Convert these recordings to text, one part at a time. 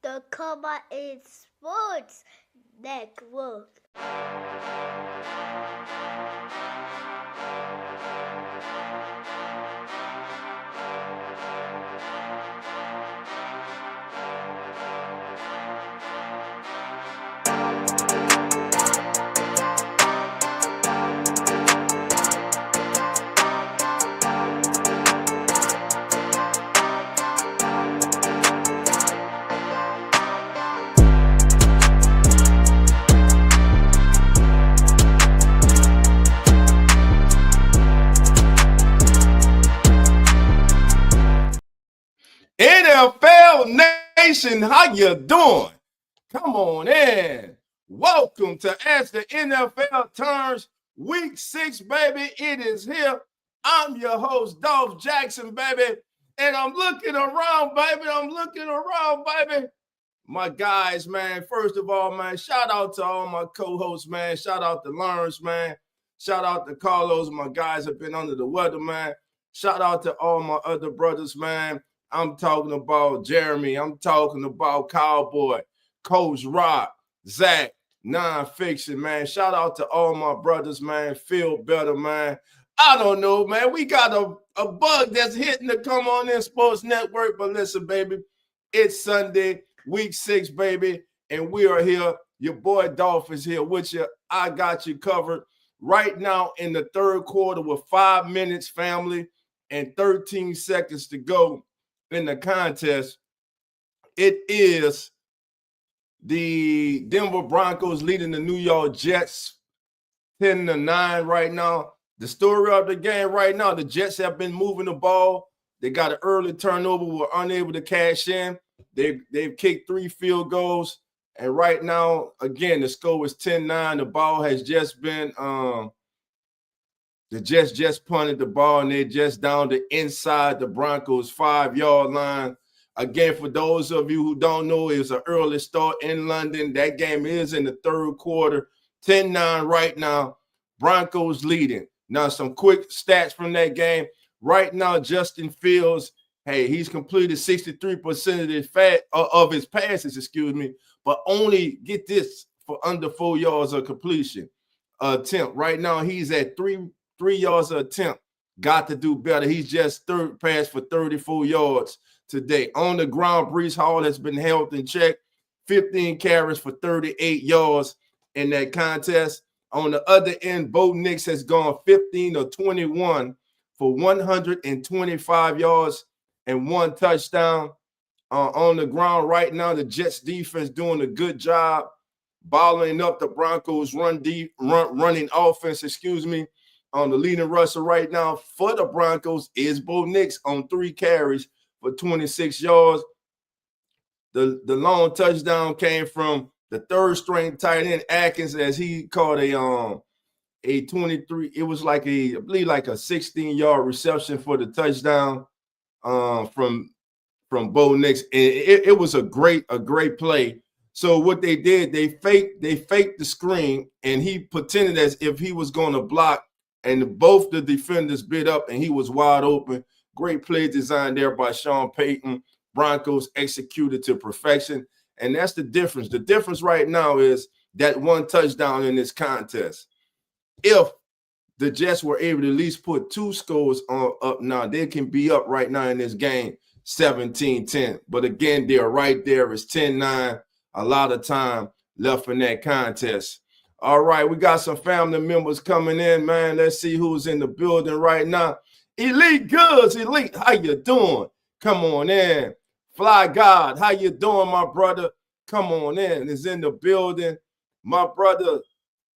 the Comma in Sports Network. NFL Nation, how you doing? Come on in. Welcome to As the NFL Turns, Week 6, baby. It is here. I'm your host, Dolph Jackson, baby. And I'm looking around, baby. My guys, man, first of all, man, shout out to all my co-hosts, man. Shout out to Lawrence, man. Shout out to Carlos. My guys have been under the weather, man. Shout out to all my other brothers, man. I'm talking about Jeremy. I'm talking about Cowboy, Coach Rock, Zach, Nonfiction, man. Shout out to all my brothers, man. Feel better, man. I don't know, man. We got a bug that's hitting to come on in Sports Network. But listen, baby, it's Sunday, Week 6, baby, and we are here. Your boy Dolph is here with you. I got you covered right now in the third quarter with 5 minutes, family, and 13 seconds to go in the contest. It is the Denver Broncos leading the New York Jets 10-9 right now. The story of the game right now, the Jets have been moving the ball. They got an early turnover, were unable to cash in. They've kicked 3 field goals. And right now, again, the score is 10-9. The ball has just been the Jets just punted the ball, and they're just down to inside the Broncos' 5-yard line. Again, for those of you who don't know, it was an early start in London. That game is in the third quarter. 10-9 right now. Broncos leading. Now, some quick stats from that game. Right now, Justin Fields, hey, he's completed 63% of his passes, but only, get this, for under 4 yards of completion attempt. Right now, he's at 3 yards of attempt. Got to do better. He's just third pass for 34 yards today. On the ground, Breece Hall has been held in check. 15 carries for 38 yards in that contest. On the other end, Bo Nix has gone 15 of 21 for 125 yards and 1 touchdown. On the ground right now, the Jets defense doing a good job bottling up the Broncos running offense, On the leading rusher right now for the Broncos is Bo Nix on 3 carries for 26 yards. The long touchdown came from the third-string tight end Atkins, as he caught a 23. It was like I believe like a 16-yard reception for the touchdown from Bo Nix. And it was a great play. So what they did, they faked the screen, and he pretended as if he was going to block, and both the defenders bit up, and he was wide open. Great play design there by Sean Payton. Broncos executed to perfection, and that's the difference. The difference right now is that 1 touchdown in this contest. If the Jets were able to at least put 2 scores up now, they can be up right now in this game 17-10. But again, they're right there. It's 10-9. A lot of time left in that contest. All right, we got some family members coming in, man. Let's see who's in the building right now. Elite Goods, Elite, how you doing? Come on in. Fly God, how you doing, my brother? Come on in. Is in the building. My brother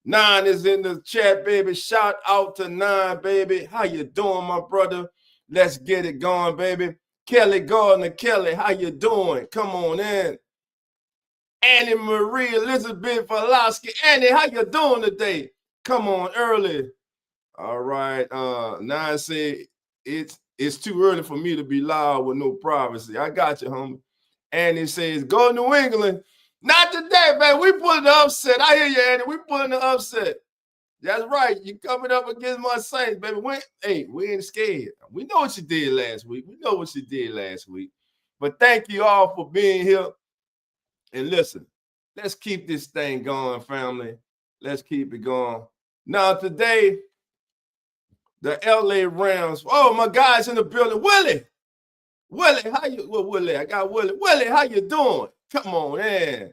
Nine is in the chat, baby. Shout out to Nine, baby. How you doing, my brother? Let's get it going, baby. Kelly Gardner, Kelly, how you doing? Come on in. Annie Marie Elizabeth Pulaski. Annie, how you doing today? Come on early. All right. Nine said it's too early for me to be loud with no privacy. I got you, homie. Annie says, go New England. Not today, man. We pulling the upset. I hear you, Annie. We pulling the upset. That's right. You coming up against my Saints, baby. We ain't scared. We know what you did last week. But thank you all for being here. And listen, let's keep this thing going, family. Let's keep it going. Now, today, the LA Rams. Oh, my guy's in the building. Willie, how you? Well, Willie, I got Willie. Willie, how you doing? Come on in.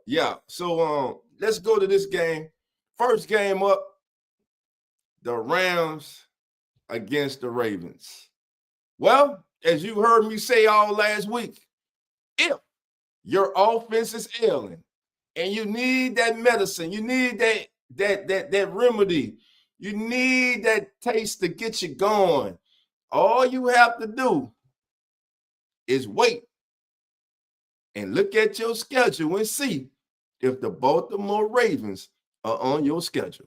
Yeah. So let's go to this game. First game up, the Rams against the Ravens. Well, as you heard me say all last week, if your offense is ailing and you need that medicine, you need that remedy, you need that taste to get you going, all you have to do is wait and look at your schedule and see if the Baltimore Ravens are on your schedule.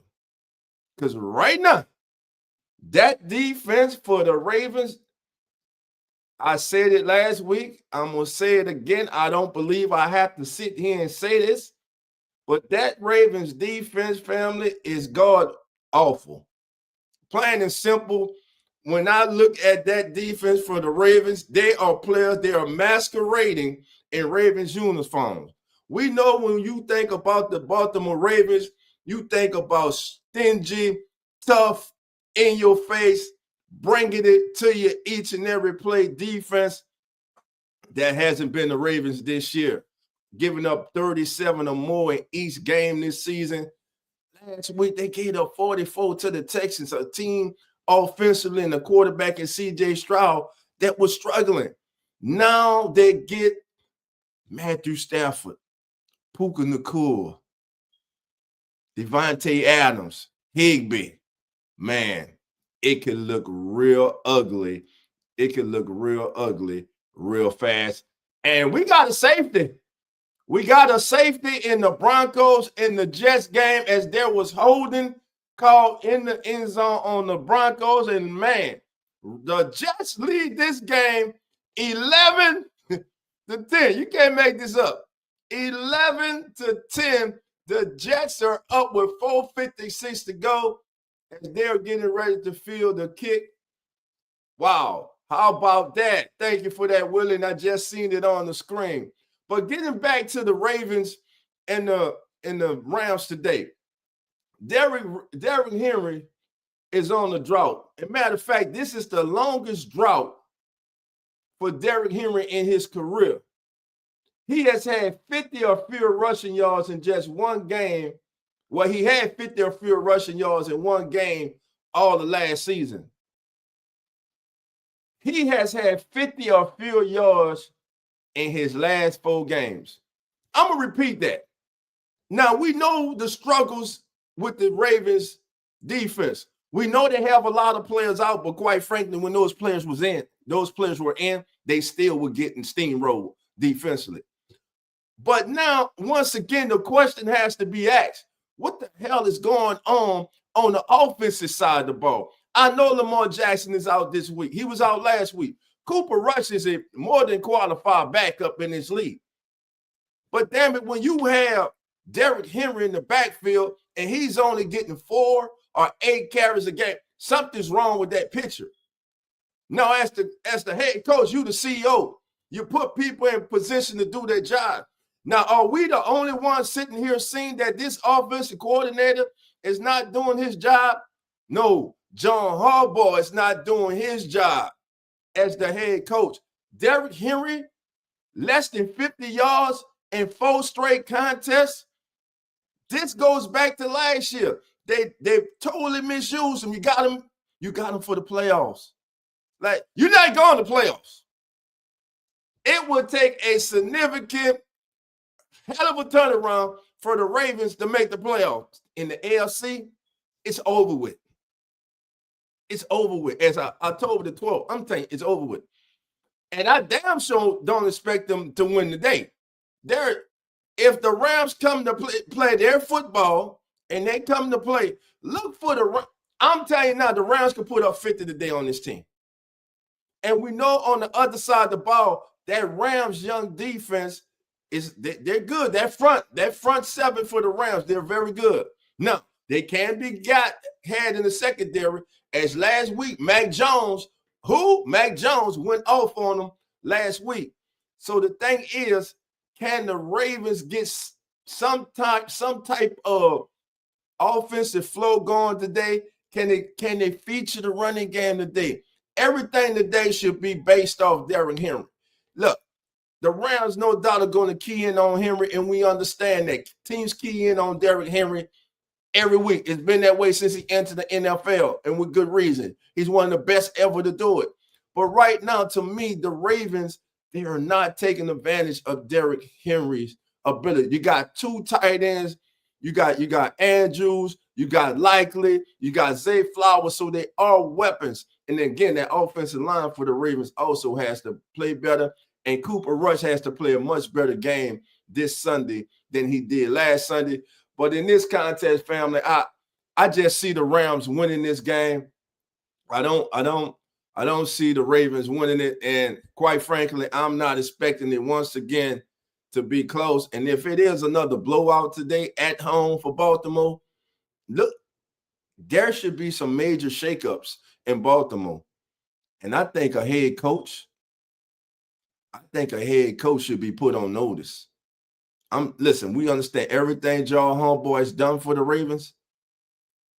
Because right now, that defense for the Ravens, I said it last week. I'm going to say it again. I don't believe I have to sit here and say this, but that Ravens defense, family, is god awful. Plain and simple. When I look at that defense for the Ravens, they are players, they are masquerading in Ravens uniforms. We know when you think about the Baltimore Ravens, you think about stingy, tough, in your face, bringing it to you each and every play defense. That hasn't been the Ravens this year, giving up 37 or more in each game this season. Last week, they gave up 44 to the Texans, a team offensively and the quarterback in C.J. Stroud that was struggling. Now they get Matthew Stafford, Puka Nacua, Devontae Adams, Higbee. Man, it could look real ugly. It could look real ugly real fast. And we got a safety. We got a safety in the Broncos in the Jets game as there was holding called in the end zone on the Broncos. And man, the Jets lead this game 11 to 10. You can't make this up. 11 to 10. The Jets are up with 4:56 to go as they're getting ready to field the kick. Wow. How about that? Thank you for that, Willie. And I just seen it on the screen. But getting back to the Ravens and the Rams today, Derrick Henry is on the drought. As a matter of fact, this is the longest drought for Derrick Henry in his career. He has had 50 or fewer rushing yards in just one game. Well, he had 50 or fewer rushing yards in one game all the last season. He has had 50 or fewer yards in his last 4 games. I'm going to repeat that. Now, we know the struggles with the Ravens defense. We know they have a lot of players out, but quite frankly, when those players were in, they still were getting steamrolled defensively. But now, once again, the question has to be asked, what the hell is going on the offensive side of the ball? I know Lamar Jackson is out this week. He was out last week. Cooper Rush is a more than qualified backup in this league. But damn it, when you have Derrick Henry in the backfield and he's only getting 4 or 8 carries a game, something's wrong with that picture. Now, as the head coach, you the CEO, you put people in position to do their job. Now, are we the only ones sitting here seeing that this offensive coordinator is not doing his job? No, John Harbaugh is not doing his job as the head coach. Derrick Henry, less than 50 yards in 4 straight contests. This goes back to last year. They totally misused him. You got him for the playoffs. Like, you're not going to playoffs. It would take a significant hell of a turnaround for the Ravens to make the playoffs. In the AFC, it's over with. It's over with. As October the 12th, I'm telling you, it's over with. And I damn sure don't expect them to win today. If the Rams come to play their football and they come to play, look for the Rams. I'm telling you now, the Rams can put up 50 today on this team. And we know on the other side of the ball, that Rams young defense they're good. That front 7 for the Rams, they're very good. Now, they can be had in the secondary, as last week, Mac Jones went off on them last week. So the thing is, can the Ravens get some type of offensive flow going today? Can they feature the running game today? Everything today should be based off Derrick Henry. Look, the Rams no doubt are going to key in on Henry, and we understand that teams key in on Derrick Henry every week. It's been that way since he entered the NFL, and with good reason. He's one of the best ever to do it. But right now, to me, the Ravens, they are not taking advantage of Derrick Henry's ability. You got two tight ends. You got Andrews. You got Likely. You got Zay Flowers. So they are weapons. And then again, that offensive line for the Ravens also has to play better. And Cooper Rush has to play a much better game this Sunday than he did last Sunday. But in this contest, family, I just see the Rams winning this game. I don't see the Ravens winning it. And quite frankly, I'm not expecting it once again to be close. And if it is another blowout today at home for Baltimore, look, there should be some major shakeups in Baltimore. And I think a head coach should be put on notice. Listen, we understand everything Joe Homeboy has done for the Ravens,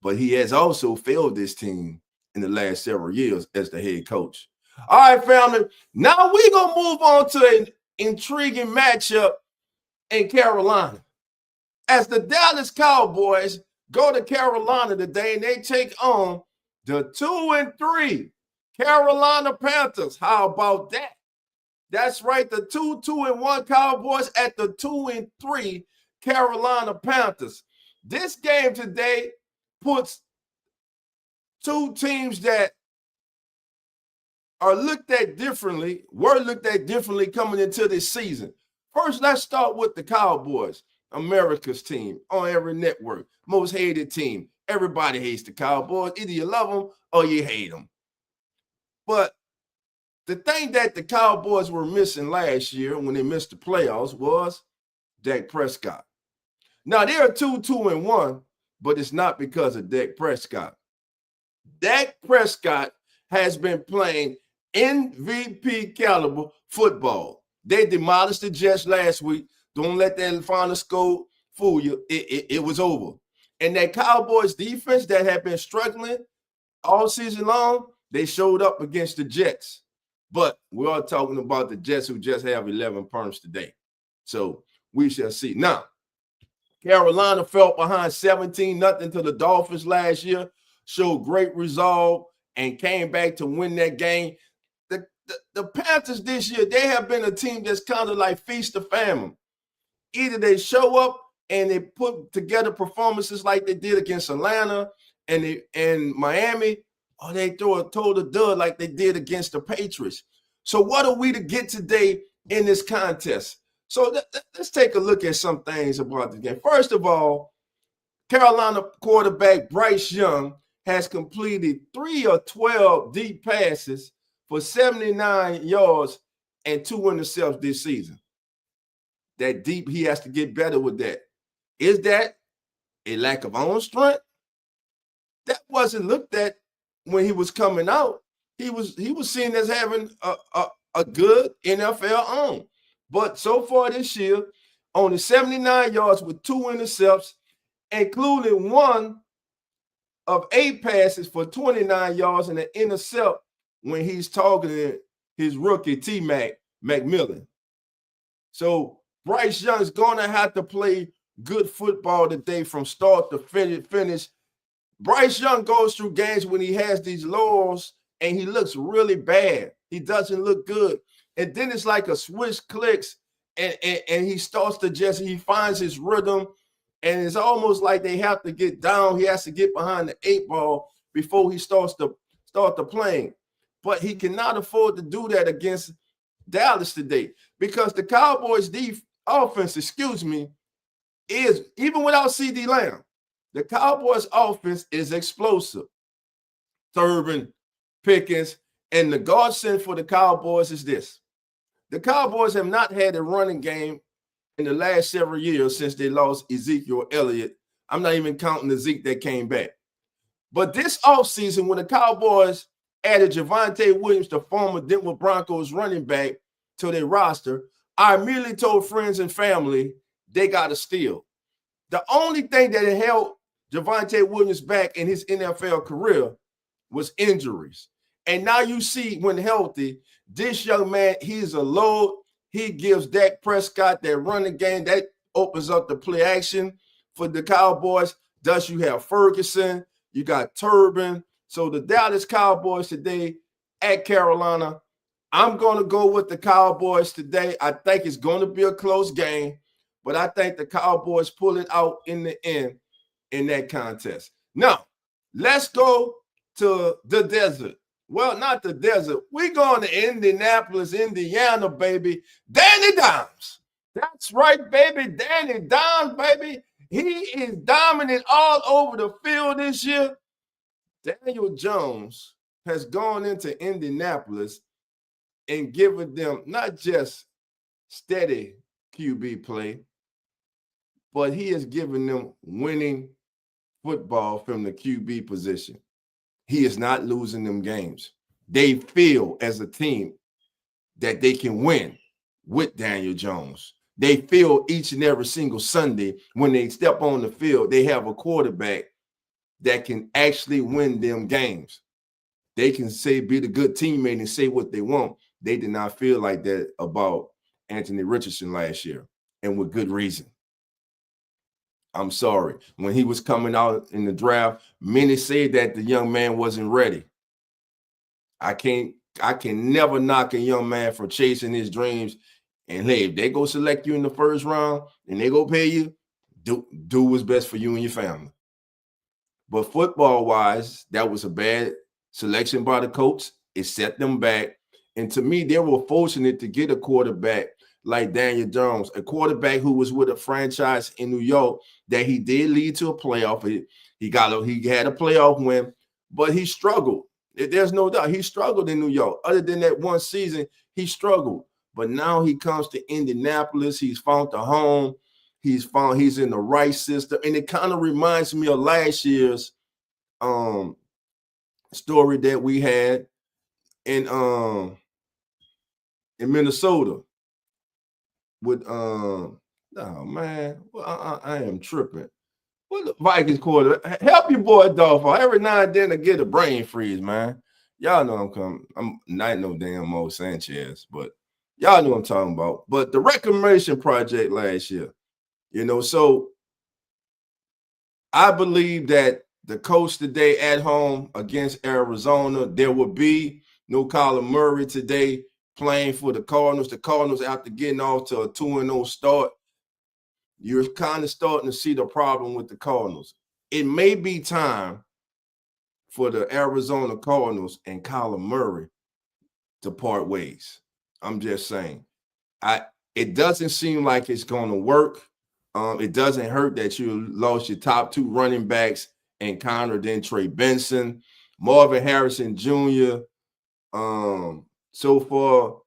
but he has also failed this team in the last several years as the head coach. All right, family. Now we're going to move on to an intriguing matchup in Carolina. As the Dallas Cowboys go to Carolina today, and they take on the 2-3 Carolina Panthers. How about that? That's right, the 2-1 Cowboys at the 2-3 Carolina Panthers. This game today puts two teams that were looked at differently coming into this season. First, let's start with the Cowboys, America's team on every network, most hated team. Everybody hates the Cowboys. Either you love them or you hate them. But the thing that the Cowboys were missing last year when they missed the playoffs was Dak Prescott. Now, they're 2-1, but it's not because of Dak Prescott. Dak Prescott has been playing MVP caliber football. They demolished the Jets last week. Don't let that final score fool you. It was over. And that Cowboys defense that had been struggling all season long, they showed up against the Jets. But we are talking about the Jets who just have 11 points today. So we shall see. Now, Carolina fell behind 17-0 to the Dolphins last year, showed great resolve, and came back to win that game. The Panthers this year, they have been a team that's kind of like feast or famine. Either they show up and they put together performances like they did against Atlanta and Miami, or they throw a total dud like they did against the Patriots. So what are we to get today in this contest? So let's take a look at some things about the game. First of all, Carolina quarterback Bryce Young has completed 3 of 12 deep passes for 79 yards and 2 interceptions this season. That deep, he has to get better with that. Is that a lack of arm strength? That wasn't looked at when he was coming out. He was seen as having a good NFL arm. But so far this year, only 79 yards with 2 interceptions, including 1 of 8 passes for 29 yards and an intercept when he's targeting his rookie T-Mac McMillan. So Bryce Young's going to have to play good football today from start to finish. Bryce Young goes through games when he has these lows and he looks really bad. He doesn't look good. And then it's like a switch clicks and he starts to he finds his rhythm, and it's almost like they have to get down. He has to get behind the 8 ball before he start the playing. But he cannot afford to do that against Dallas today because the Cowboys' offense, is, even without CD Lamb, the Cowboys' offense is explosive. Turbin, Pickens, and the godsend for the Cowboys is this. The Cowboys have not had a running game in the last several years since they lost Ezekiel Elliott. I'm not even counting the Zeke that came back. But this offseason, when the Cowboys added Javonte Williams, the former Denver Broncos running back, to their roster, I immediately told friends and family they got to steal. The only thing that held Javonte Williams back in his NFL career was injuries. And now you see when healthy, this young man, he's a load. He gives Dak Prescott that running game that opens up the play action for the Cowboys. Thus, you have Ferguson, you got Turbin. So the Dallas Cowboys today at Carolina, I'm going to go with the Cowboys today. I think it's going to be a close game, but I think the Cowboys pull it out in the end in that contest. Now, let's go to the desert. Well, not the desert. We're going to Indianapolis, Indiana, baby. Danny Dimes. That's right, baby. Danny Dimes, baby. He is dominant all over the field this year. Daniel Jones has gone into Indianapolis and given them not just steady QB play, but he has given them winning football from the QB position. He is not losing them games. They feel as a team that they can win with Daniel Jones. They feel each and every single Sunday when they step on the field, they have a quarterback that can actually win them games. They can say, be the good teammate and say what they want. They did not feel like that about Anthony Richardson last year, and with good reason. I'm sorry. When he was coming out in the draft, many said that the young man wasn't ready. I can never knock a young man for chasing his dreams. And hey, if they go select you in the first round and they go pay you, do what's best for you and your family. But football-wise, that was a bad selection by the coach. It set them back. And to me, they were fortunate to get a quarterback like Daniel Jones, a quarterback who was with a franchise in New York that he did lead to a playoff. He had a playoff win, but he struggled. There's no doubt he struggled in New York. Other than that one season, he struggled. But now he comes to Indianapolis. He's found a home. He's in the right system. And it kind of reminds me of last year's story that we had in Minnesota with oh man, well, I am tripping. Well, the Vikings quarter, help your boy Dolph. Every now and then I get a brain freeze, man. Y'all know I'm coming. I'm not no damn Mo Sanchez, but y'all know what I'm talking about. But the Reclamation Project last year, so I believe that the coach today at home against Arizona, there will be no Kyler Murray today playing for the Cardinals. The Cardinals, after getting off to a 2-0 start, you're kind of starting to see the problem with the Cardinals. It may be time for the Arizona Cardinals and Kyler Murray to part ways. I'm just saying. It doesn't seem like it's going to work. It doesn't hurt that you lost your top two running backs and Connor, then Trey Benson, Marvin Harrison Jr. So far,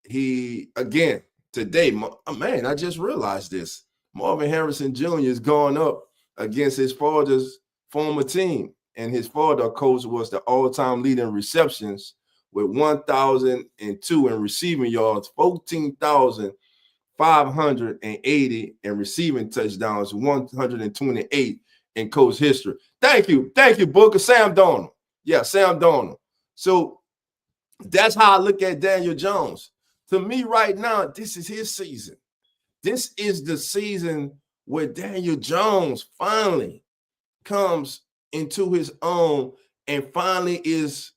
today, man, I just realized this. Marvin Harrison Jr. is going up against his father's former team. And his father, coach, was the all-time leader in receptions with 1,002 in receiving yards, 14,580 in receiving touchdowns, 128 in coach history. Thank you, Booker. Sam Darnold. Yeah, Sam Darnold. So that's how I look at Daniel Jones. To me right now, this is his season. This is the season where Daniel Jones finally comes into his own and finally is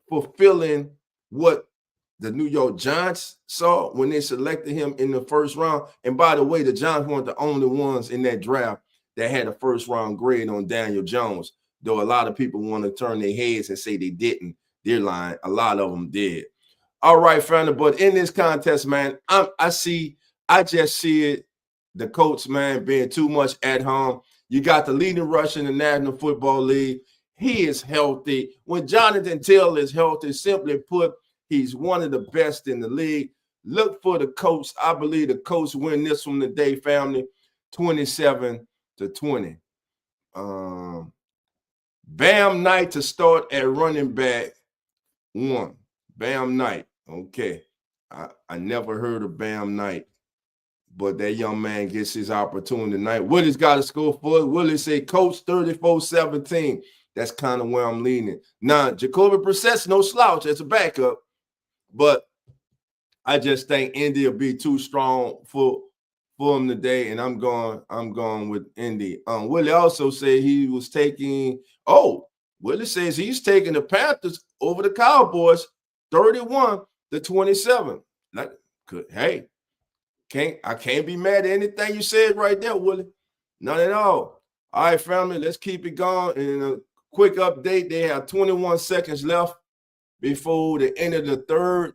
fulfilling what the New York Giants saw when they selected him in the first round. And by the way, the Giants weren't the only ones in that draft that had a first-round grade on Daniel Jones, though a lot of people want to turn their heads and say they didn't. They're lying. A lot of them did. All right, family, but in this contest, man, I just see it, the coach, man, being too much at home. You got the leading rusher in the National Football League. He is healthy. When Jonathan Taylor is healthy, simply put, he's one of the best in the league. Look for the coach. I believe the coach win this one today, family, 27-20. Bam Knight to start at running back 1. Bam Knight. Okay. I never heard of Bam Knight, but that young man gets his opportunity tonight. Willie's got to score for it. Willie said, Coach, 34-17. That's kind of where I'm leaning. Now, Jacoby Brissett's no slouch as a backup, but I just think Indy will be too strong for him today, and I'm going with Indy. Willie also said he was taking. Willie says he's taking the Panthers over the Cowboys, 31-27. Hey, I can't be mad at anything you said right there, Willie. Not at all. All right, family, let's keep it going. And a quick update: they have 21 seconds left before the end of the third.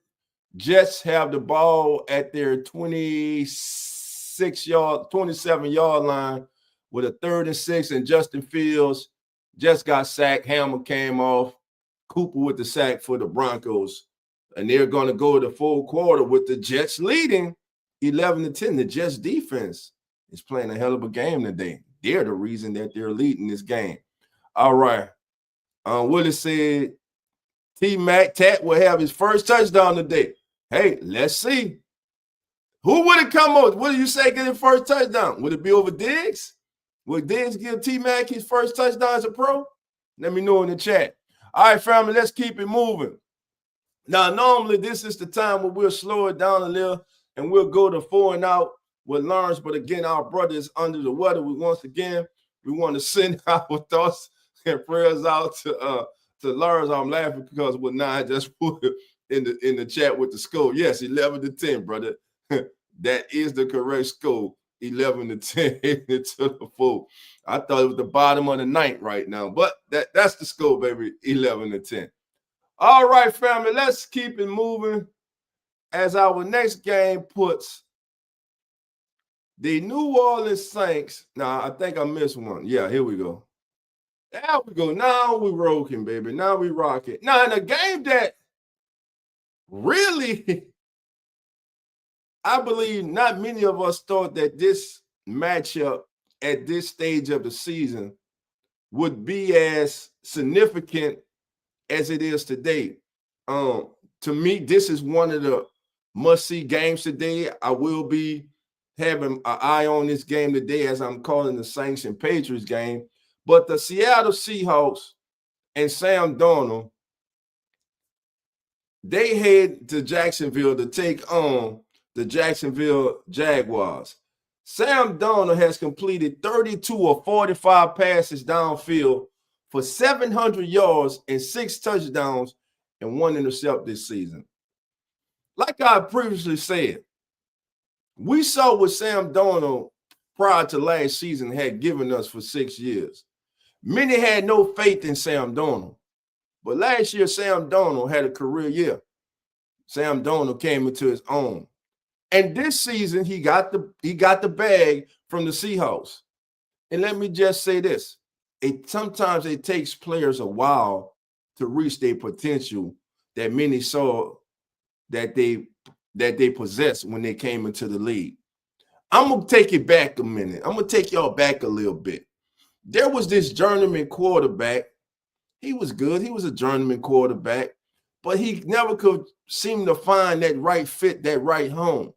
Jets have the ball at their 27-yard line with a 3rd and 6, and Justin Fields just got sacked. Hammer came off. Cooper with the sack for the Broncos. And they're going to go to the full quarter with the Jets leading 11-10. The Jets defense is playing a hell of a game today. They're the reason that they're leading this game. All right. Willie said T-Mac Tat will have his first touchdown today. Hey, let's see. Who would it come over? What do you say get his first touchdown? Would it be over Diggs? Would Diggs give T-Mac his first touchdown as a pro? Let me know in the chat. All right, family, let's keep it moving. Now, normally this is the time where we'll slow it down a little and we'll go to 4 and out with Lawrence. But again, our brother is under the weather. We want to send our thoughts and prayers out to Lawrence. I'm laughing because what I just put in the chat with the score. Yes, 11-10, brother. That is the correct score. 11-10 into the full. I thought it was the bottom of the ninth right now, but that's the score, baby. 11-10. All right, family, let's keep it moving as our next game puts the New Orleans Saints. Now, I think I missed one. Yeah, here we go. There we go. Now we rocking, baby. Now we rocking. Now, in a game that really, I believe not many of us thought that this matchup at this stage of the season would be as significant as it is today. To me, this is one of the must-see games today. I will be having an eye on this game today as I'm calling the Saints and Patriots game. But the Seattle Seahawks and Sam Darnold, they head to Jacksonville to take on the Jacksonville Jaguars. Sam Darnold has completed 32 of 45 passes downfield for 700 yards and 6 touchdowns and 1 intercept this season. Like I previously said, we saw what Sam Darnold prior to last season had given us for 6 years. Many had no faith in Sam Darnold, but last year Sam Darnold had a career year. Sam Darnold came into his own. And this season, he got the bag from the Seahawks. And let me just say this. Sometimes it takes players a while to reach their potential that many saw that they possessed when they came into the league. I'm going to take it back a minute. I'm going to take y'all back a little bit. There was this journeyman quarterback. He was good. He was a journeyman quarterback, but he never could seem to find that right fit, that right home.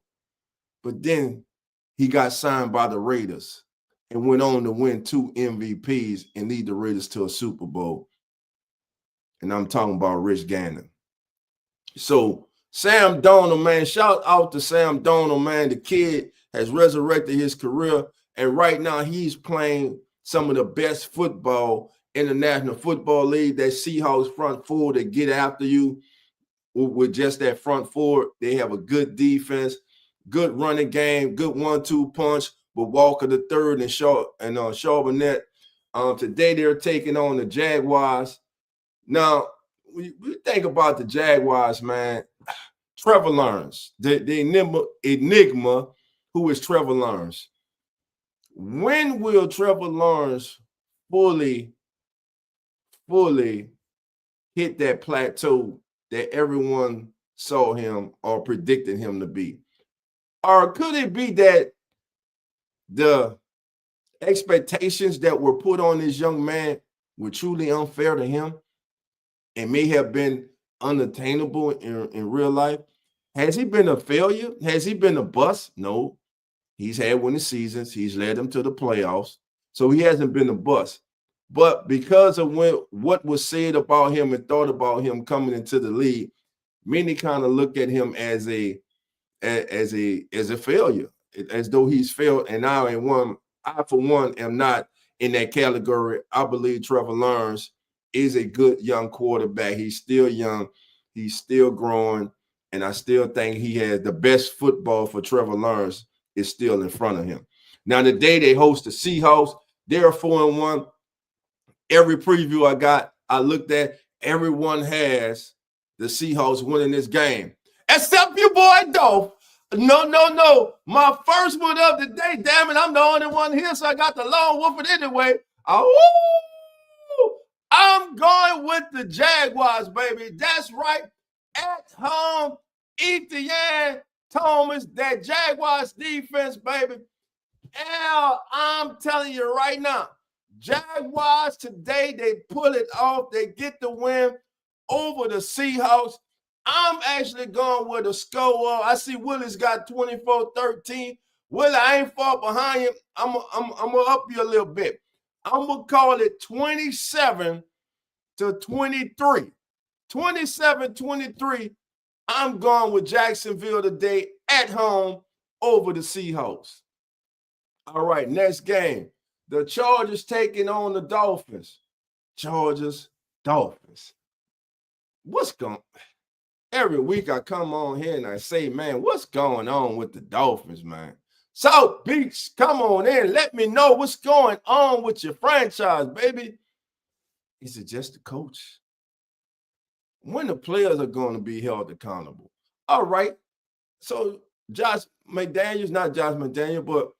But then he got signed by the Raiders and went on to win 2 MVPs and lead the Raiders to a Super Bowl. And I'm talking about Rich Gannon. So Sam Darnold, man, shout out to Sam Darnold, man. The kid has resurrected his career, and right now he's playing some of the best football in the National Football League. That Seahawks front four that get after you with just that front four. They have a good defense. Good running game, good 1-2 punch with Walker the third and Charbonnet. Today they're taking on the Jaguars. Now, we think about the Jaguars, man. Trevor Lawrence, the enigma, who is Trevor Lawrence. When will Trevor Lawrence fully hit that plateau that everyone saw him or predicted him to be? Or could it be that the expectations that were put on this young man were truly unfair to him and may have been unattainable in real life? Has he been a failure? Has he been a bust? No. He's had winning seasons. He's led them to the playoffs. So he hasn't been a bust. But because of what was said about him and thought about him coming into the league, many kind of look at him as a failure, as though he's failed. And I for one am not in that category. I believe Trevor Lawrence is a good young quarterback. He's still young, he's still growing, and I still think he has the best football for Trevor Lawrence is still in front of him. Now, the day they host the Seahawks, they're 4-1. Every preview I got, I looked at, everyone has the Seahawks winning this game, except your boy Dolph. No. My first one of the day, damn it, I'm the only one here, so I got the long wolf it anyway. I'm going with the Jaguars, baby. That's right. At home, Esteem, Thomas, that Jaguars defense, baby. I'm telling you right now, Jaguars today, they pull it off. They get the win over the Seahawks. I'm actually going with a score. I see Willie's got 24-13. Willie, I ain't far behind you. I'm going to up you a little bit. I'm going to call it 27-23. 27-23. I'm going with Jacksonville today at home over the Seahawks. All right, next game. The Chargers taking on the Dolphins. Chargers, Dolphins. What's going on? Every week I come on here and I say, man, what's going on with the Dolphins, man? South Beach, come on in. Let me know what's going on with your franchise, baby. Is it just the coach? When the players are going to be held accountable? All right. So Josh McDaniels, not Josh McDaniels, but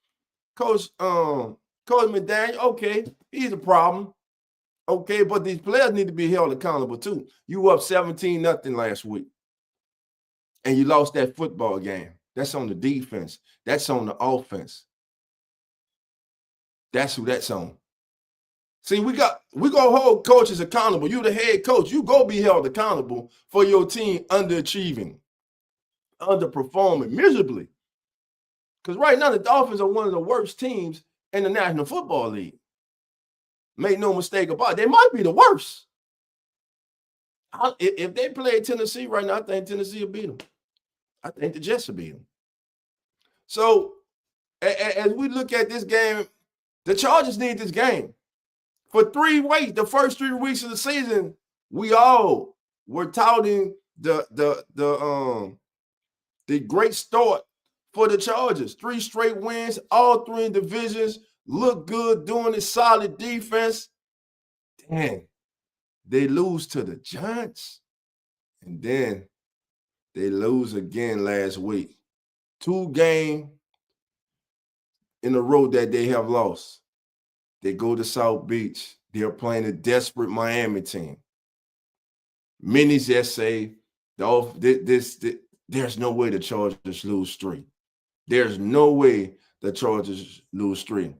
Coach McDaniel, okay, he's a problem. Okay, but these players need to be held accountable too. You were up 17-0 last week. And you lost that football game. That's on the defense. That's on the offense. That's who that's on. See, we gonna hold coaches accountable. You the head coach. You go be held accountable for your team underachieving, underperforming miserably. Because right now the Dolphins are one of the worst teams in the National Football League. Make no mistake about it. They might be the worst. If they play Tennessee right now, I think Tennessee will beat them. I think the Jets will beat them. So as we look at this game, the Chargers need this game. For the first 3 weeks of the season, we all were touting the great start for the Chargers. 3 straight wins, all 3 in divisions, look good, doing a solid defense. Damn, they lose to the Giants, and then they lose again last week. 2 games in a row that they have lost. They go to South Beach. They're playing a desperate Miami team. Many just say, there's no way the Chargers lose 3. There's no way the Chargers lose 3.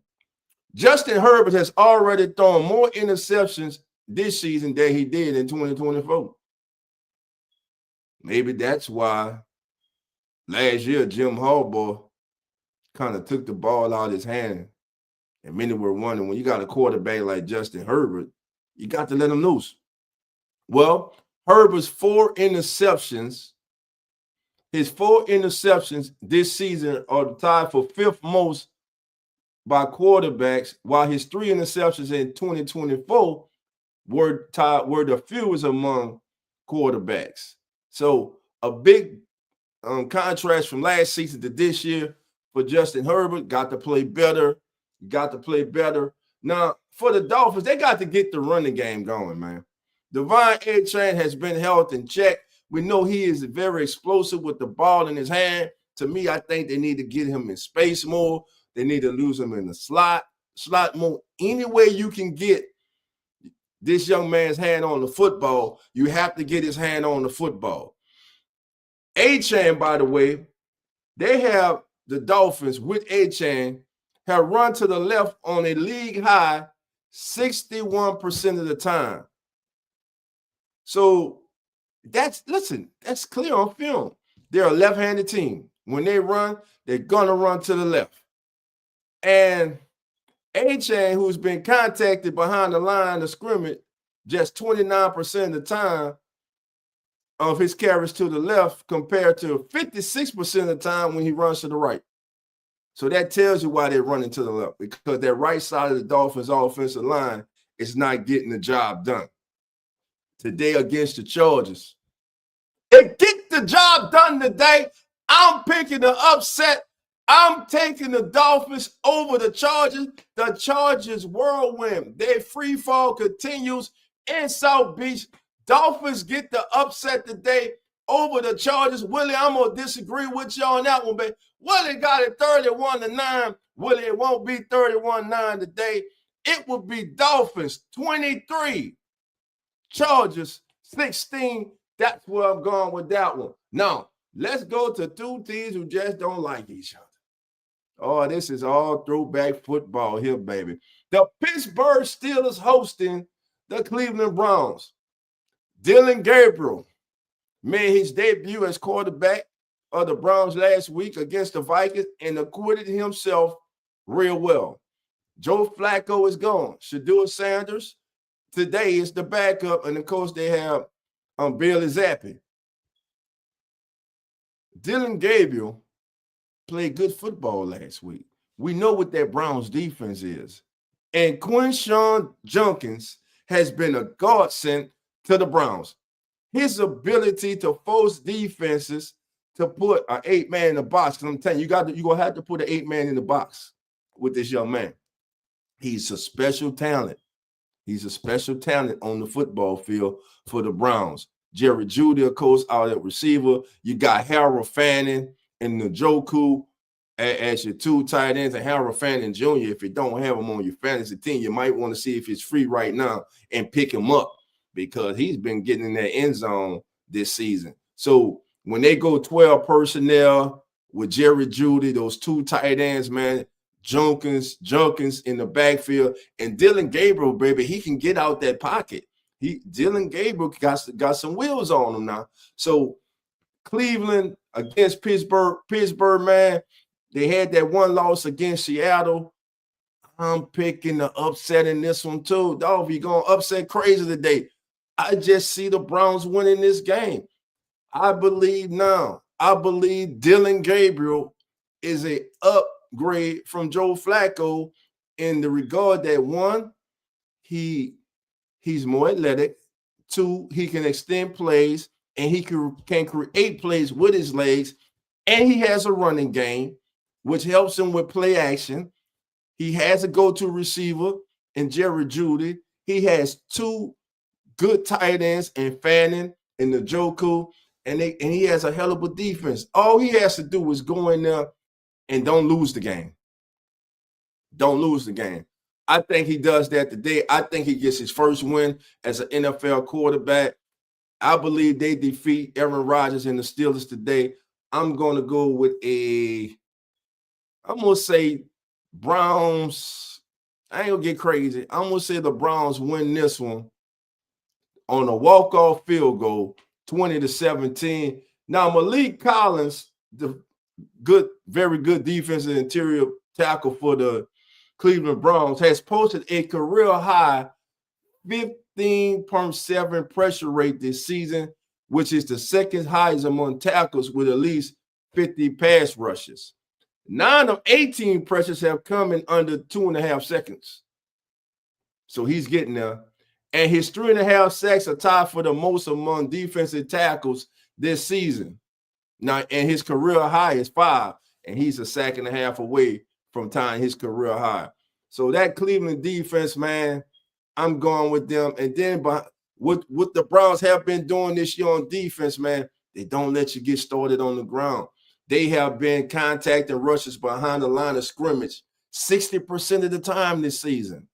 Justin Herbert has already thrown more interceptions this season than he did in 2024. Maybe that's why last year Jim Harbaugh kind of took the ball out of his hand. And many were wondering, when you got a quarterback like Justin Herbert, you got to let him loose. Well, Herbert's 4 interceptions, his 4 interceptions this season are tied for 5th most by quarterbacks, while his 3 interceptions in 2024 were the fewest among quarterbacks. So a big contrast from last season to this year for Justin Herbert. Got to play better. Now, for the Dolphins, they got to get the running game going, man. Devon Achane has been held in check. We know he is very explosive with the ball in his hand. To me, I think they need to get him in space more. They need to lose him in the slot more. Any way you can get this young man's hand on the football, you have to get his hand on the football. Achane, by the way, they have the Dolphins with Achane have run to the left on a league high 61% of the time. So that's clear on film. They're a left-handed team. When they run, they're going to run to the left. And A-Chain, who's been contacted behind the line of scrimmage just 29% of the time of his carries to the left compared to 56% of the time when he runs to the right. So that tells you why they're running to the left, because that right side of the Dolphins' offensive line is not getting the job done. Today against the Chargers, they get the job done today. I'm picking the upset. I'm taking the Dolphins over the Chargers. The Chargers whirlwind. Their free fall continues in South Beach. Dolphins get the upset today over the Chargers. Willie, I'm going to disagree with you on that one, baby. Willie got it 31-9. Willie, it won't be 31-9 today. It will be Dolphins 23, Chargers 16. That's where I'm going with that one. Now, let's go to two teams who just don't like each other. Oh, this is all throwback football here, baby. The Pittsburgh Steelers hosting the Cleveland Browns. Dillon Gabriel made his debut as quarterback of the Browns last week against the Vikings and acquitted himself real well. Joe Flacco is gone. Shedeur Sanders today is the backup, and of course they have Bailey Zappi. Dillon Gabriel played good football last week. We know what that Browns defense is. And Quinshon Judkins has been a godsend to the Browns. His ability to force defenses to put an 8-man in the box. I'm telling you, you're going to have to put an 8-man in the box with this young man. He's a special talent. He's a special talent on the football field for the Browns. Jerry Jeudy, of course, out at receiver. You got Harold Fanning and Njoku as your two tight ends, and Harold Fanning Jr., if you don't have him on your fantasy team, you might want to see if he's free right now and pick him up, because he's been getting in that end zone this season. So when they go 12 personnel with Jerry Jeudy, those two tight ends, man, Judkins in the backfield, and Dillon Gabriel, baby, he can get out that pocket. Dillon Gabriel got some wheels on him now. So Cleveland against Pittsburgh, man, they had that one loss against Seattle. I'm picking the upset in this one too. Dolph, you're going upset crazy today. I just see the Browns winning this game. I believe Dillon Gabriel is an upgrade from Joe Flacco in the regard that, one, he's more athletic. Two, he can extend plays, and he can create plays with his legs, and he has a running game, which helps him with play action. He has a go-to receiver in Jerry Jeudy. He has two good tight ends in Fanning and Njoku, and he has a hell of a defense. All he has to do is go in there and don't lose the game. Don't lose the game. I think he does that today. I think he gets his first win as an NFL quarterback. I believe they defeat Aaron Rodgers and the Steelers today. I'm going to go with I'm going to say Browns. I ain't going to get crazy. I'm going to say the Browns win this one on a walk-off field goal, 20-17. Now, Malik Collins, the very good defensive interior tackle for the Cleveland Browns, has posted a career-high 15.7 pressure rate this season, which is the second highest among tackles with at least 50 pass rushes. 9 of 18 pressures have come in under 2.5 seconds. So he's getting there. And his 3.5 sacks are tied for the most among defensive tackles this season. Now, and his career high is 5, and he's a sack and a half away from tying his career high. So that Cleveland defense, man, I'm going with them. And then what the Browns have been doing this year on defense, man, they don't let you get started on the ground. They have been contacting rushes behind the line of scrimmage 60% of the time this season.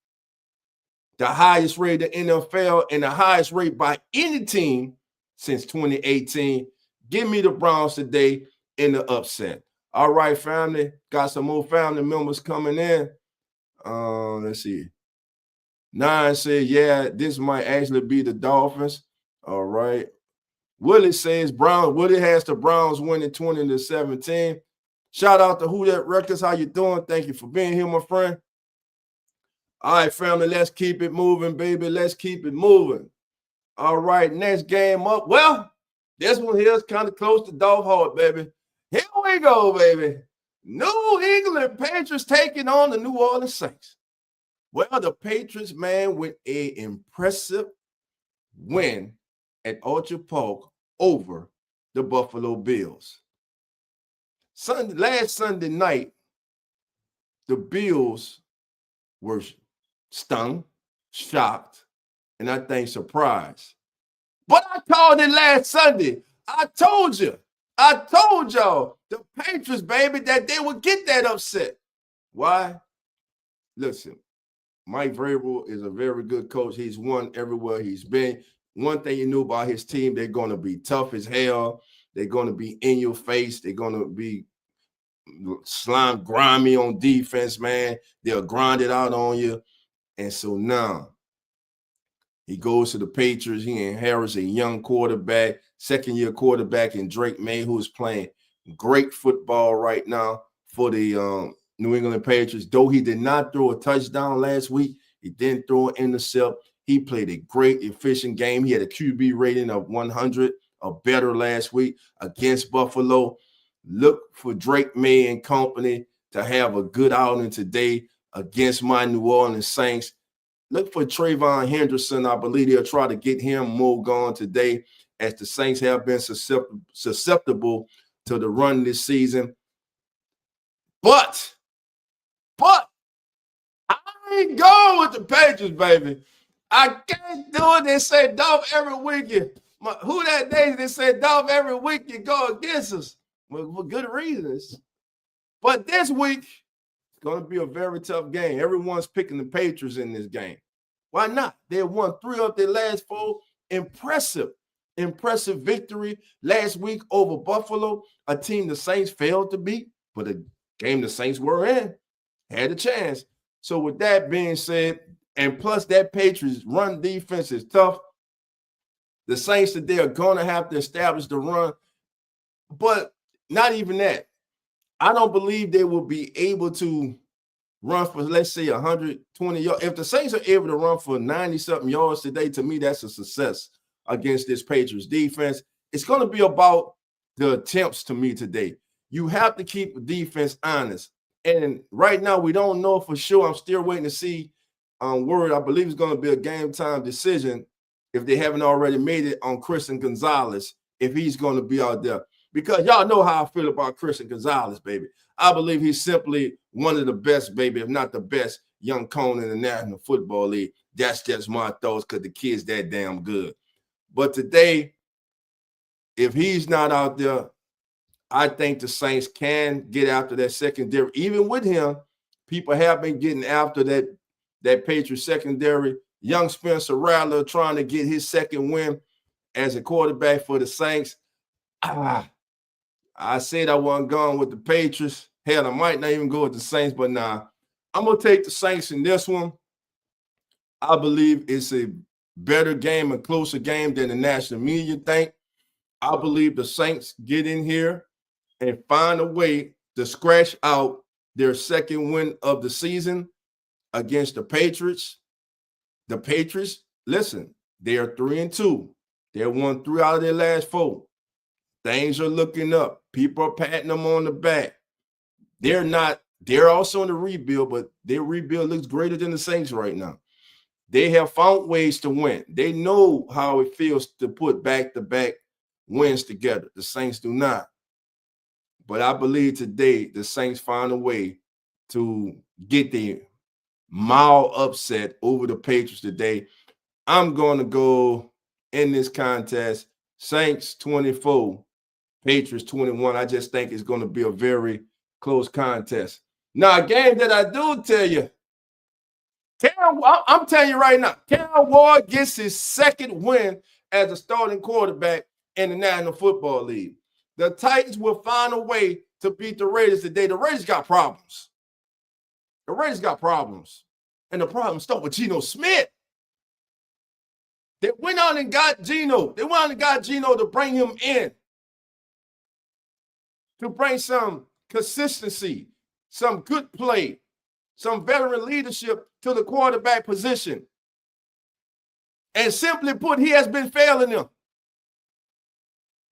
The highest rate in the NFL and the highest rate by any team since 2018. Give me the Browns today in the upset. All right, family. Got some more family members coming in. Let's see. 9 said, yeah, this might actually be the Dolphins. All right. Willie says Willie has the Browns winning 20-17. Shout out to Who That Records. How you doing? Thank you for being here, my friend. All right, family, let's keep it moving, baby. Let's keep it moving. All right, next game up. Well, this one here is kind of close to Dolph Hart, baby. Here we go, baby. New England Patriots taking on the New Orleans Saints. Well, the Patriots, man, with an impressive win at Orchard Park over the Buffalo Bills. Last Sunday night, the Bills were stung, shocked, and I think surprised. But I called it last Sunday. I told y'all, the Patriots, baby, that they would get that upset. Why? Listen, Mike Vrabel is a very good coach. He's won everywhere he's been. One thing you knew about his team, they're going to be tough as hell. They're going to be in your face. They're going to be slime grimy on defense, man. They'll grind it out on you. And so now he goes to the Patriots. He inherits a young quarterback, second-year quarterback in Drake May, who is playing great football right now for the New England Patriots. Though he did not throw a touchdown last week, he didn't throw an intercept. He played a great, efficient game. He had a QB rating of 100 or better last week against Buffalo. Look for Drake May and company to have a good outing today against my New Orleans Saints. Look for Trayvon Henderson. I believe they'll try to get him more going today, as the Saints have been susceptible to the run this season. But I ain't going with the Patriots, baby. I can't do it. They say Dolph every weekend. Who that day they said Dolph every week you go against us? Well, for good reasons. But this week, it's going to be a very tough game. Everyone's picking the Patriots in this game. Why not? They won 3 of their last 4. Impressive victory last week over Buffalo, a team the Saints failed to beat, but a game the Saints were in, had a chance. So with that being said, and plus that Patriots run defense is tough, the Saints today are going to have to establish the run, but not even that. I don't believe they will be able to run for, let's say, 120 yards. If the Saints are able to run for 90-something yards today, to me, that's a success against this Patriots defense. It's going to be about the attempts to me today. You have to keep the defense honest. And right now, we don't know for sure. I'm still waiting to see word. I believe it's going to be a game-time decision if they haven't already made it on Christian Gonzalez, if he's going to be out there. Because y'all know how I feel about Christian Gonzalez, baby. I believe he's simply one of the best, baby, if not the best, young cone in the National Football League. That's just my thoughts because the kid's that damn good. But today, if he's not out there, I think the Saints can get after that secondary. Even with him, people have been getting after that Patriots secondary. Young Spencer Rattler trying to get his second win as a quarterback for the Saints. I said I wasn't going with the Patriots. Hell, I might not even go with the Saints, but nah, I'm going to take the Saints in this one. I believe it's a better game, a closer game than the national media think. I believe the Saints get in here and find a way to scratch out their second win of the season against the Patriots. The Patriots, listen, they are 3-2. They won 3 out of their last 4. Things are looking up. People are patting them on the back. They're also in the rebuild, but their rebuild looks greater than the Saints right now. They have found ways to win. They know how it feels to put back-to-back wins together. The Saints do not. But I believe today the Saints find a way to get the mild upset over the Patriots today. I'm going to go in this contest, Saints 24, Patriots 21. I just think it's going to be a very close contest. Now, a game that I do tell you, I'm telling you right now, Cam Ward gets his second win as a starting quarterback in the National Football League. The Titans will find a way to beat the Raiders today. The Raiders got problems. And the problems start with Geno Smith. They went out and got Geno. They went out and got Geno to bring him in, to bring some consistency, some good play, some veteran leadership to the quarterback position. And simply put, he has been failing them.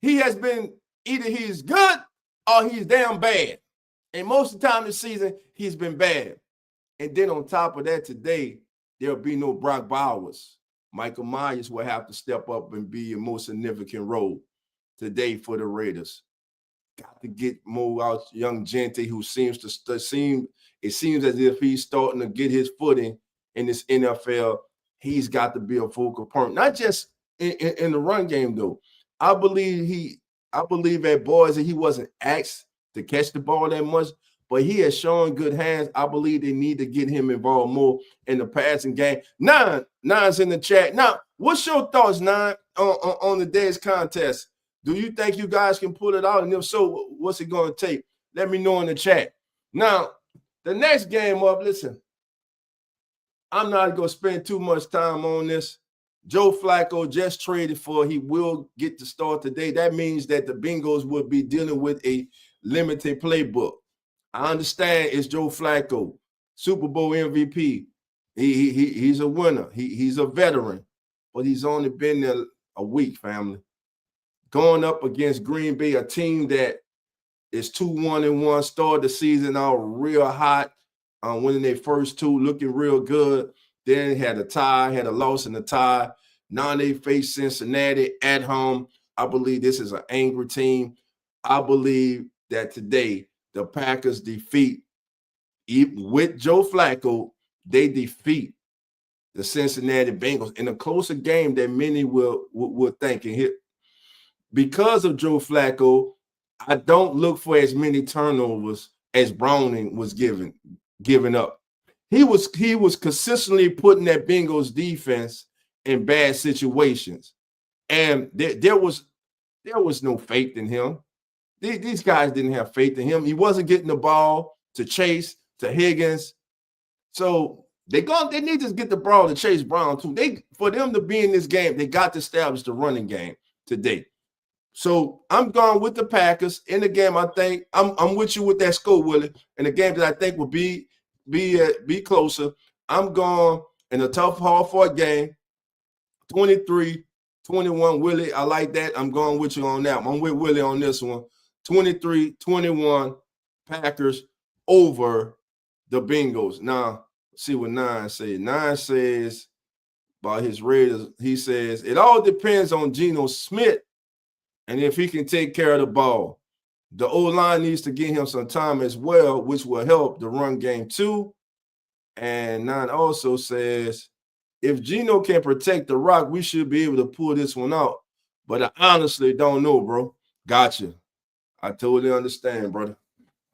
He has been either he's good or he's damn bad. And most of the time this season, he's been bad. And then on top of that, today, there'll be no Brock Bowers. Michael Myers will have to step up and be a more significant role today for the Raiders. Got to get more out young Gente, who seems to it seems as if he's starting to get his footing in this NFL. He's got to be a focal point, not just in the run game, though. I believe at Boise he wasn't asked to catch the ball that much, but he has shown good hands. I believe they need to get him involved more in the passing game. Nine's in the chat. Now, what's your thoughts, Nine, on the day's contest? Do you think you guys can pull it out? And if so, what's it going to take? Let me know in the chat. Now, the next game up, listen, I'm not going to spend too much time on this. Joe Flacco just traded for, he will get the start today. That means that the Bengals will be dealing with a limited playbook. I understand it's Joe Flacco, Super Bowl MVP. He's a winner. He's a veteran, but he's only been there a week, family. Going up against Green Bay, a team that is 2-1-1, started the season out real hot, winning their first two, looking real good. Then had a tie, had a loss in the tie. Now they face Cincinnati at home. I believe this is an angry team. I believe that today the Packers defeat, with Joe Flacco, they defeat the Cincinnati Bengals in a closer game than many will think. And here, because of Joe Flacco, I don't look for as many turnovers as Browning was giving up. He was consistently putting that Bengals defense in bad situations, and there was no faith in him. These guys didn't have faith in him. He wasn't getting the ball to Chase, to Higgins. So they need to get the ball to Chase Brown too. For them to be in this game, they got to establish the running game today. So I'm going with the Packers in the game. I think I'm with you with that score, Willie. In the game that I think will be closer. I'm going in a tough, hard-fought game, 23-21. Willie, I like that. I'm going with you on that one. I'm with Willie on this one. 23-21 Packers over the Bengals. Now, see what Nine says. Nine says about his Raiders, he says, it all depends on Geno Smith and if he can take care of the ball. The O-line needs to get him some time as well, which will help the run game too. And Nine also says, if Geno can protect the rock, we should be able to pull this one out. But I honestly don't know, bro. Gotcha. I totally understand, brother.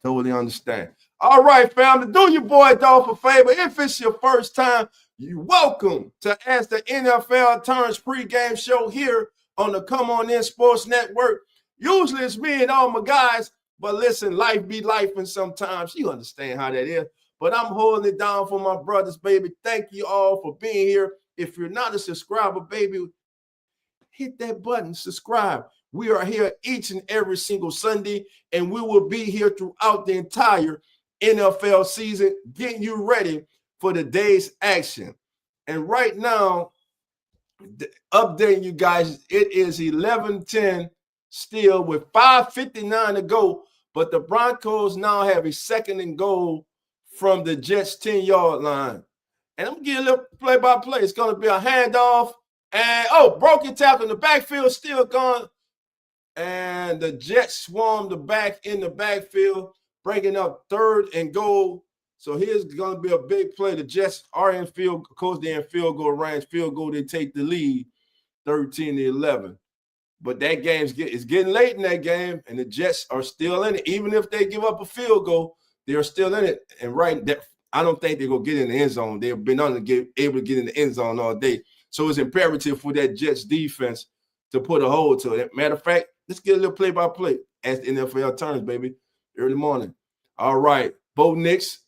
Totally understand. All right, family. Do your boy Dolph a favor. If it's your first time, you're welcome to As the NFL Turns pregame show here on the Come On In Sports Network. Usually it's me and all my guys, but listen, life be life, and sometimes you understand how that is. But I'm holding it down for my brothers, baby. Thank you all for being here. If you're not a subscriber, baby, hit that button, subscribe. We are here each and every single Sunday, and we will be here throughout the entire NFL season, getting you ready for the day's action. And right now, updating you guys, it is 11:10 still with 5:59 to go, but the Broncos now have a 2nd and goal from the Jets' 10-yard line. And I'm going to give a little play-by-play. It's going to be a handoff. And, broken tackle in the backfield, still gone. And the Jets swarm the back in the backfield, bringing up 3rd and goal. So here's going to be a big play. The Jets are in field, of course, they're in field goal range. Field goal, they take the lead, 13-11. But that game's getting late in that game, and the Jets are still in it. Even if they give up a field goal, they're still in it. And I don't think they're going to get in the end zone. They've been able to get in the end zone all day. So it's imperative for that Jets defense to put a hold to it. Matter of fact, let's get a little play-by-play as the NFL turns, baby. Early morning. All right. Bo Nix,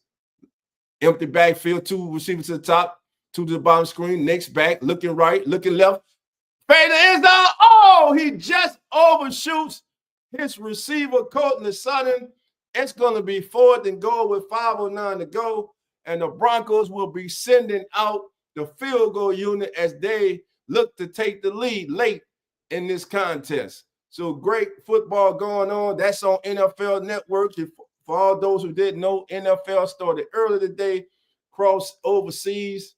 empty backfield, 2 receivers to the top, 2 to the bottom screen. Nix back, looking right, looking left. Fader is down. Oh, he just overshoots his receiver, Courtney Sutton. It's going to be 4th and goal with 5:09 to go. And the Broncos will be sending out the field goal unit as they look to take the lead late in this contest. So great football going on. That's on NFL Network. For all those who didn't know, NFL started early today, crossed overseas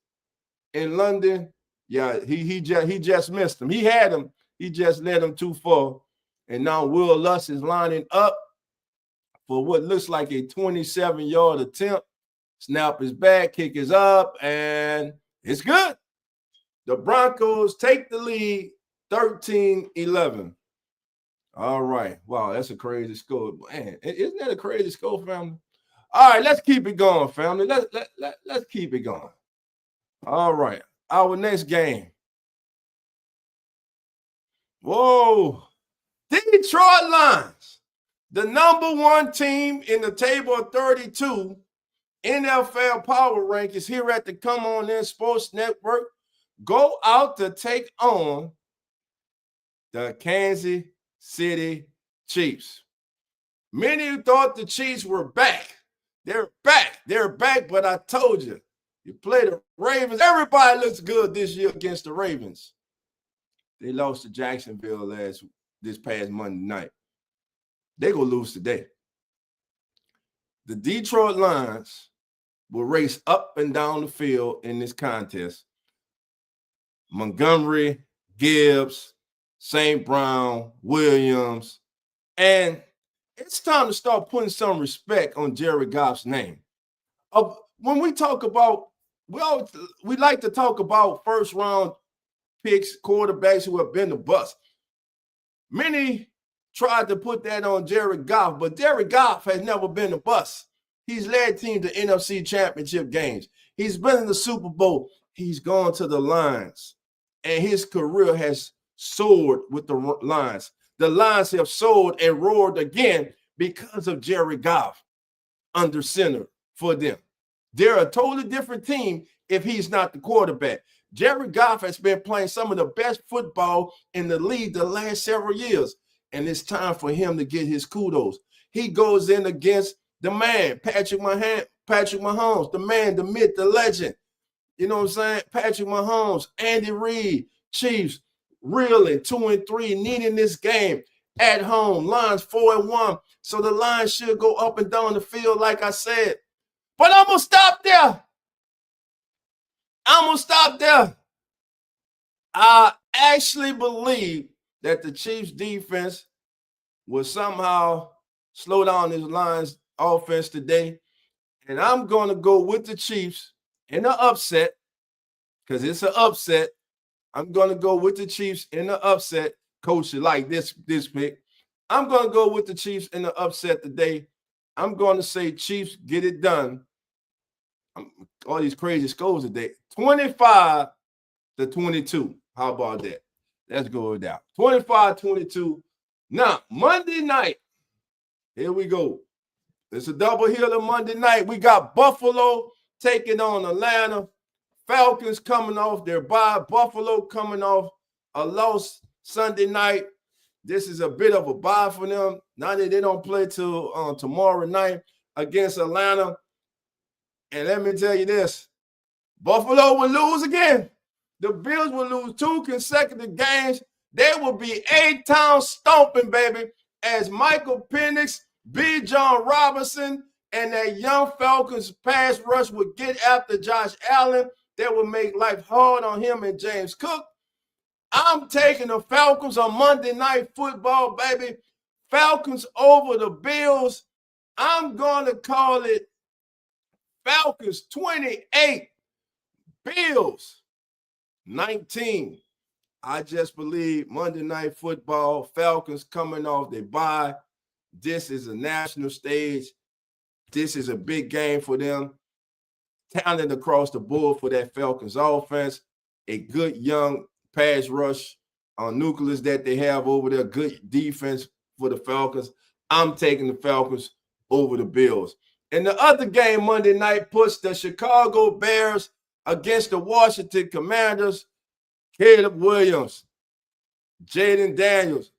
in London. Yeah, he just missed him. He had him. He just led him too far. And now Will Lutz is lining up for what looks like a 27-yard attempt. Snap is back, kick is up, and it's good. The Broncos take the lead 13-11. All right. Wow, that's a crazy score. Man, isn't that a crazy score, family? All right, let's keep it going, family. Let's keep it going. All right. Our next game. Whoa. Detroit Lions, the #1 team in the table of 32 NFL Power Rankings here at the Come On In Sports Network, go out to take on the Kansas City Chiefs. Many thought the Chiefs were back. They're back. They're back, but I told you, you play the Ravens. Everybody looks good this year against the Ravens. They lost to Jacksonville this past Monday night. They're going to lose today. The Detroit Lions will race up and down the field in this contest. Montgomery, Gibbs, St. Brown, Williams, and it's time to start putting some respect on Jared Goff's name. When we talk about, we like to talk about first-round picks, quarterbacks who have been the bust. Many tried to put that on Jared Goff, but Jared Goff has never been a bust. He's led teams to NFC championship games. He's been in the Super Bowl. He's gone to the Lions, and his career has soared with the Lions. The Lions have soared and roared again because of Jared Goff under center for them. They're a totally different team if he's not the quarterback. Jared Goff has been playing some of the best football in the league the last several years, and it's time for him to get his kudos. He goes in against the man, Patrick Mahomes, the man, the myth, the legend. You know what I'm saying? Patrick Mahomes, Andy Reid, Chiefs, reeling 2-3, needing this game at home. Lions 4-1. So the Lions should go up and down the field, like I said. But I'm going to stop there. I actually believe that the Chiefs defense will somehow slow down this Lions offense today. And I'm going to go with the Chiefs in the upset because it's an upset. I'm going to go with the Chiefs in the upset. Coach, you like this pick. I'm going to go with the Chiefs in the upset today. I'm going to say Chiefs get it done. All these crazy scores today. 25-22. How about that? Let's go with that. 25-22. Now, Monday night. Here we go. It's a double hitter Monday night. We got Buffalo taking on Atlanta. Falcons coming off their bye. Buffalo coming off a loss Sunday night. This is a bit of a bye for them. Now that they don't play till tomorrow night against Atlanta. And let me tell you this. Buffalo will lose again. The Bills will lose 2 consecutive games. They will be A-Town stomping, baby, as Michael Penix, B. John Robinson, and that young Falcons pass rush will get after Josh Allen. They will make life hard on him and James Cook. I'm taking the Falcons on Monday Night Football, baby. Falcons over the Bills. I'm going to call it Falcons 28, Bills 19. I just believe Monday Night Football, Falcons coming off their bye. This is a national stage. This is a big game for them. Talent across the board for that Falcons offense. A good young pass rush nucleus that they have over there. Good defense for the Falcons. I'm taking the Falcons over the Bills. And the other game Monday night puts the Chicago Bears against the Washington Commanders. Caleb Williams, Jaden Daniels,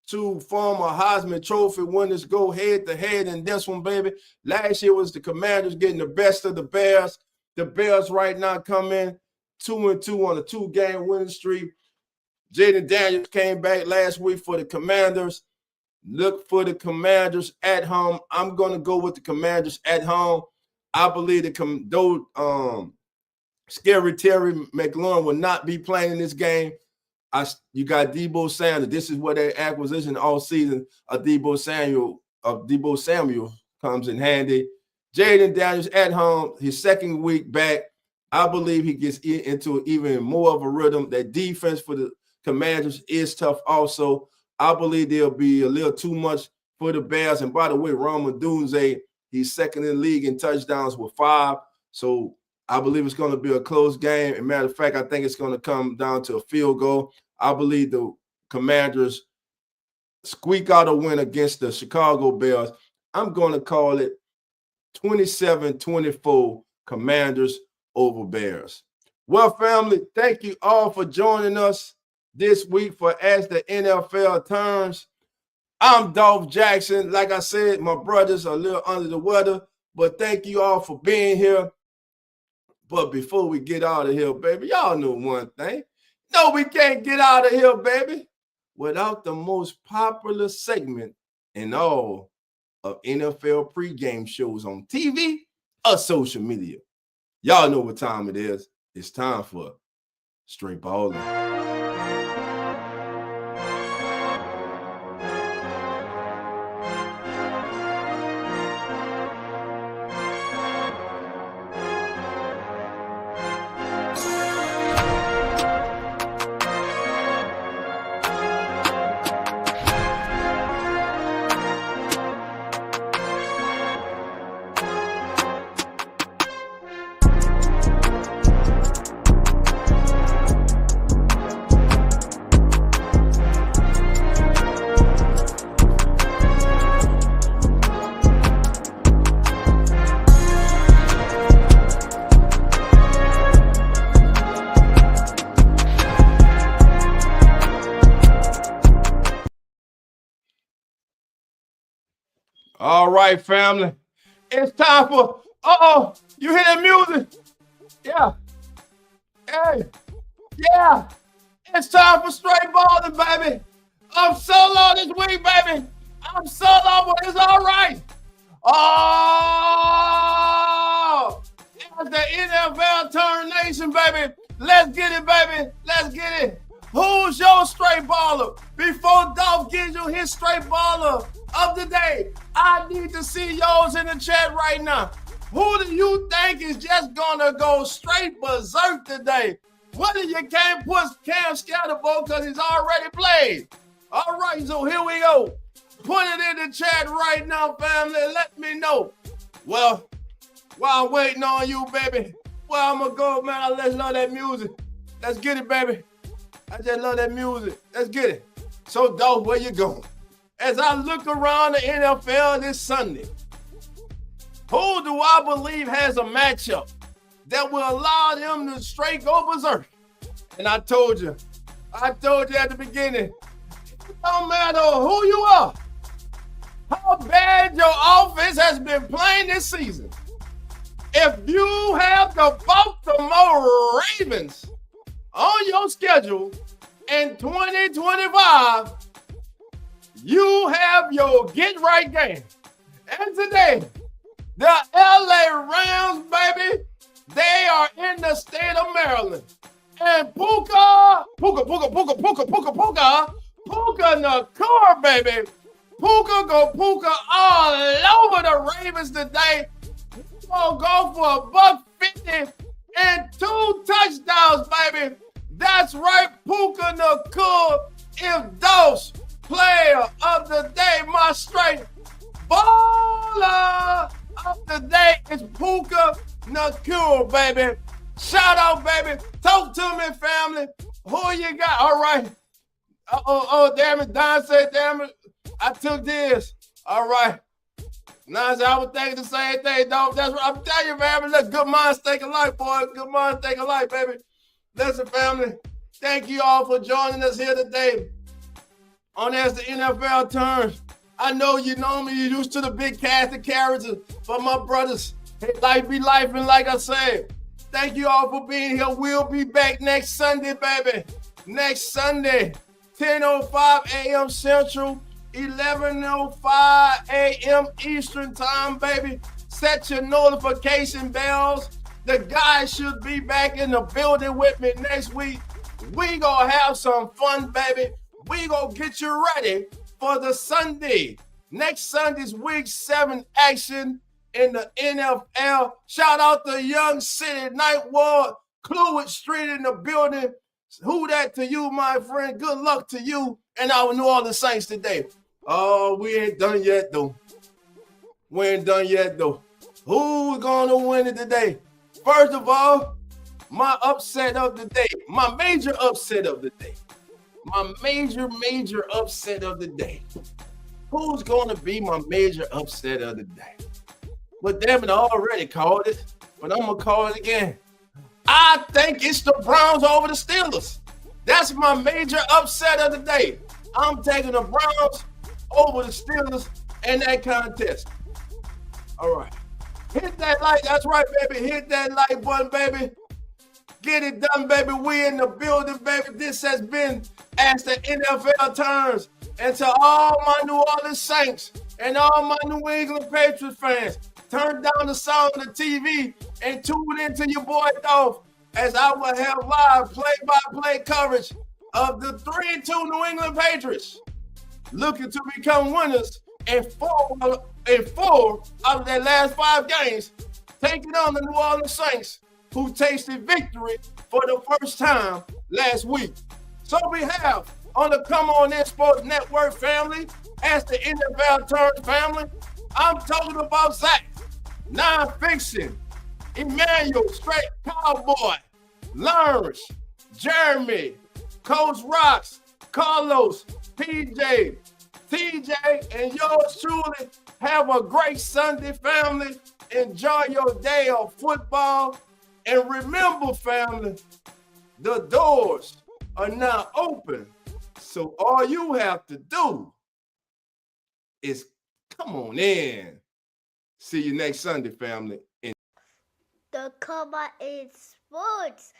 two former Heisman Trophy winners go head-to-head in this one, baby. Last year was the Commanders getting the best of the Bears. The Bears right now come in 2-2 on a 2-game winning streak. Jaden Daniels came back last week for the Commanders. Look for the Commanders at home. I'm going to go with the Commanders at home. I believe Scary Terry McLaurin will not be playing in this game. You got Deebo Samuel. This is where their acquisition all season of Deebo Samuel comes in handy. Jaden Daniels at home, his second week back. I believe he gets into even more of a rhythm. That defense for the Commanders is tough also. I believe there'll be a little too much for the Bears. And by the way, Roma Dunze, he's second in the league in touchdowns with 5. So I believe it's going to be a close game. As a matter of fact, I think it's going to come down to a field goal. I believe the Commanders squeak out a win against the Chicago Bears. I'm going to call it 27-24 Commanders over Bears. Well, family, thank you all for joining us this week for As the NFL Turns. I'm Dolph Jackson. Like I said, my brother's a little under the weather, but thank you all for being here. But before we get out of here, baby, y'all know one thing. No, we can't get out of here, baby, without the most popular segment in all of NFL pregame shows on TV or social media. Y'all know what time it is. It's time for Straight Ballin'. All right, family. It's time for, you hear that music? Yeah. Hey. Yeah. It's time for Straight Ballin', baby. I'm solo this week, baby. I'm solo, but it's all right. Oh, it's the NFL Turn Nation, baby. Let's get it, baby. Let's get it. Who's your straight baller? Before Dolph gives you his straight baller of the day, I need to see yours in the chat right now. Who do you think is just gonna go straight berserk today? What if you can't put Cam Scatterbo because he's already played? All right, so here we go. Put it in the chat right now, family. Let me know. Well, while I'm waiting on you, baby, well, I'm gonna go, man. Let's love that music. Let's get it, baby. I just love that music. Let's get it. So, Dolph, where you going? As I look around the NFL this Sunday, who do I believe has a matchup that will allow them to straight go berserk? And I told you at the beginning, it don't matter who you are, how bad your offense has been playing this season. If you have the Baltimore Ravens on your schedule in 2025, you have your get right game. And today, the LA Rams, baby, they are in the state of Maryland. And Puka Nakua, baby. Puka all over the Ravens today. Gonna go for $150 and 2 touchdowns, baby. That's right, Puka Nakua is Dolph's player of the day. My straight baller of the day is Puka Nakua, baby. Shout out, baby. Talk to me, family. Who you got? All right. Damn it. Don said, damn it. I took this. All right. Now, I was thinking the same thing, dog. That's what I'm telling you, man. Look, good minds think alike, boy. Good minds think alike, baby. Listen, family. Thank you all for joining us here today on As the NFL Turns. I know you know me, you're used to the big cast of characters, but my brothers, hey, life be life, and like I said, thank you all for being here. We'll be back next Sunday, baby. Next Sunday, 10:05 a.m. Central, 11:05 a.m. Eastern time, baby. Set your notification bells. The guys should be back in the building with me next week. We gonna have some fun, baby. We gonna get you ready for the Sunday. Next Sunday's week 7 action in the NFL. Shout out to Young City, Night Ward, Cluid Street in the building. Who that to you, my friend? Good luck to you and our New Orleans Saints today. Oh, we ain't done yet, though. We ain't done yet, though. Who's gonna win it today? First of all, my upset of the day, my major upset of the day. My major upset of the day. Who's going to be my major upset of the day? Well, damn it, I already called it, but I'm going to call it again. I think it's the Browns over the Steelers. That's my major upset of the day. I'm taking the Browns over the Steelers in that contest. All right. Hit that like. That's right, baby. Hit that like button, baby. Get it done, baby. We in the building, baby. This has been As the NFL Turns. And to all my New Orleans Saints and all my New England Patriots fans, turn down the sound of the TV and tune into your boy Dolph as I will have live play-by-play coverage of the 3-2 New England Patriots, looking to become winners in four out of their last 5 games, taking on the New Orleans Saints, who tasted victory for the first time last week. So we have on the Come On In Sports Network family, As the NFL Turns family, I'm talking about Zach, Nonfiction, Emmanuel, Straight Cowboy, Lawrence, Jeremy, Coach Rocks, Carlos, PJ, TJ, and yours truly. Have a great Sunday, family. Enjoy your day of football. And remember, family, the doors are now open. So all you have to do is come on in. See you next Sunday, family. The Come On In Sports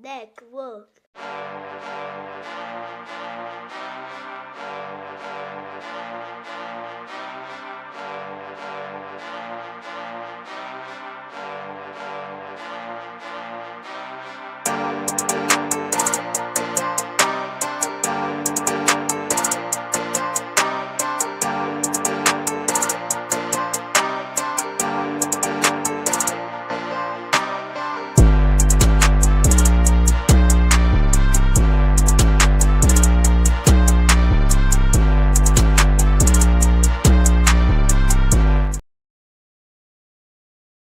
Network.